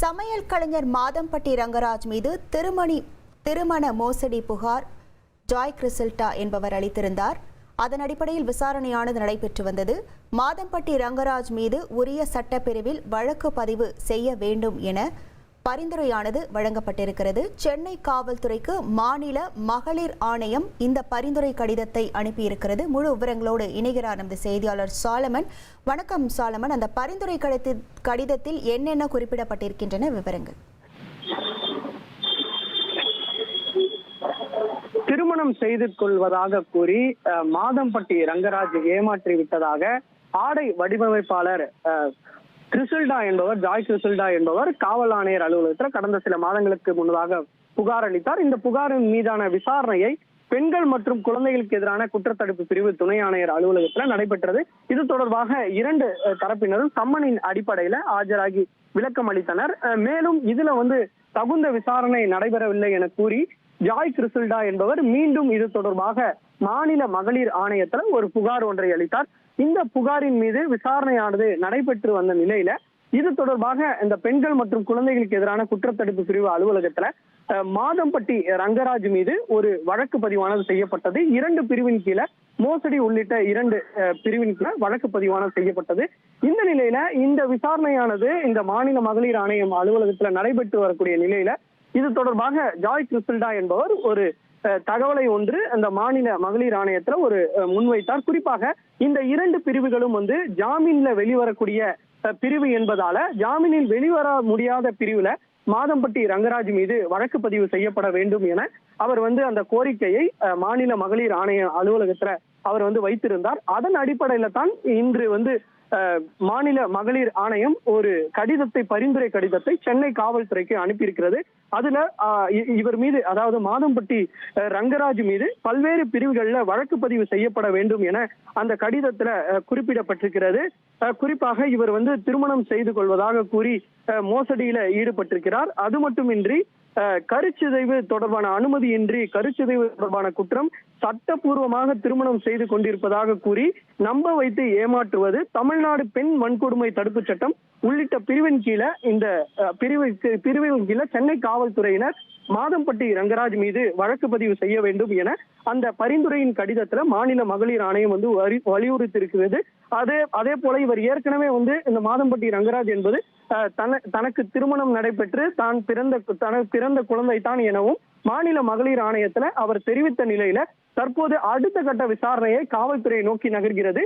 சமையல் கலைஞர் மாதம்பட்டி ரங்கராஜ் மீது திருமண மோசடி புகார் ஜாய் கிறிசல்டா என்பவர் அளித்திருந்தார். அதன் அடிப்படையில் விசாரணையானது நடைபெற்று வந்தது. மாதம்பட்டி ரங்கராஜ் மீது உரிய சட்டப்பிரிவில் வழக்கு பதிவு செய்ய வேண்டும் என பரிந்துரையானது வழங்கப்பட்டிருக்கிறது. சென்னை காவல்துறைக்கு மாநில மகளிர் ஆணையம் இந்த பரிந்துரை கடிதத்தை அனுப்பியிருக்கிறது. முழு விவரங்களோடு இணைகிறார் நமது செய்தியாளர் சாலமன். வணக்கம் சாலமன், அந்த பரிந்துரை கடிதத்தில் என்னென்ன குறிப்பிடப்பட்டிருக்கின்றன விவரங்கள்? திருமணம் செய்து கொள்வதாக கூறி மாதம்பட்டி ரங்கராஜ் ஏமாற்றி விட்டதாக ஆடை வடிவமைப்பாளர் கிறிசல்டா என்பவர், ஜாய் கிறிசல்டா என்பவர் காவல் ஆணையர் அலுவலகத்தில் கடந்த சில மாதங்களுக்கு முன்னதாக புகார் அளித்தார். இந்த புகாரின் மீதான விசாரணையை பெண்கள் மற்றும் குழந்தைகளுக்கு எதிரான குற்றத்தடுப்பு பிரிவு துணை ஆணையர் அலுவலகத்தில் நடைபெற்றது. இது தொடர்பாக இரண்டு தரப்பினரும் சம்மனின் அடிப்படையில ஆஜராகி விளக்கம் அளித்தனர். மேலும் இதுல தகுந்த விசாரணை நடைபெறவில்லை என கூறி ஜாய் கிறிசல்டா என்பவர் மீண்டும் இது தொடர்பாக மாநில மகளிர் ஆணையத்தில் ஒரு புகார் ஒன்றை அளித்தார். இந்த புகாரின் மீது விசாரணையானது நடைபெற்று வந்த நிலையில இது தொடர்பாக இந்த பெண்கள் மற்றும் குழந்தைகளுக்கு எதிரான குற்றத்தடுப்பு பிரிவு அலுவலகத்துல மாதம்பட்டி ரங்கராஜ் மீது ஒரு வழக்கு பதிவானது செய்யப்பட்டது. இரண்டு பிரிவின் கீழே மோசடி உள்ளிட்ட இரண்டு பிரிவின் கீழே வழக்கு பதிவானது செய்யப்பட்டது. இந்த நிலையில இந்த விசாரணையானது இந்த மாநில மகளிர் ஆணையம் அலுவலகத்துல நடைபெற்று வரக்கூடிய நிலையில இது தொடர்பாக ஜாய் கிறிசல்டா என்பவர் ஒரு தகவலை ஒன்று அந்த மாநில மகளிர் ஆணையத்துல ஒரு முன்வைத்தார். குறிப்பாக இந்த இரண்டு பிரிவுகளும் ஜாமீன்ல வெளிவரக்கூடிய பிரிவு என்பதால ஜாமீனில் வெளிவர முடியாத பிரிவுல மாதம்பட்டி ரங்கராஜ் மீது வழக்கு பதிவு செய்யப்பட வேண்டும் என அவர் அந்த கோரிக்கையை மாநில மகளிர் ஆணைய அலுவலகத்துல அவர் வைத்திருந்தார். அதன் அடிப்படையில தான் இன்று மாநில மகளிர் ஆணையம் ஒரு பரிந்துரை கடிதத்தை சென்னை காவல்துறைக்கு அனுப்பியிருக்கிறது. அதுல இவர் மீது, அதாவது மாதம்பட்டி ரங்கராஜ் மீது பல்வேறு பிரிவுகள்ல வழக்கு பதிவு செய்யப்பட வேண்டும் என அந்த கடிதத்துல குறிப்பிடப்பட்டிருக்கிறது. குறிப்பாக இவர் திருமணம் செய்து கொள்வதாக கூறி மோசடியில ஈடுபட்டிருக்கிறார். அது மட்டுமின்றி கருச்சிதைவு தொடர்பான அனுமதியின்றி கருச்சிதைவு தொடர்பான குற்றம், சட்டப்பூர்வமாக திருமணம் செய்து கொண்டிருப்பதாக கூறி நம்ப வைத்து ஏமாற்றுவது, தமிழ்நாடு பெண் வன்கொடுமை தடுப்பு சட்டம் உள்ளிட்ட பிரிவின் கீழே இந்த பிரிவின் கீழே சென்னை காவல்துறையினர் மாதம்பட்டி ரங்கராஜ் மீது வழக்கு பதிவு செய்ய வேண்டும் என அந்த பரிந்துரையின் கடிதத்துல மாநில மகளிர் ஆணையம் வலியுறுத்தி இருக்கிறது. அதே போல இவர் ஏற்கனவே இந்த மாதம்பட்டி ரங்கராஜ் என்பது தனக்கு திருமணம் நடைபெற்று பிறந்த குழந்தை தான் எனவும் மாநில மகளிர் ஆணையத்துல அவர் தெரிவித்த நிலையில தற்போது அடுத்த கட்ட விசாரணையை காவல்துறை நோக்கி நகர்கிறது.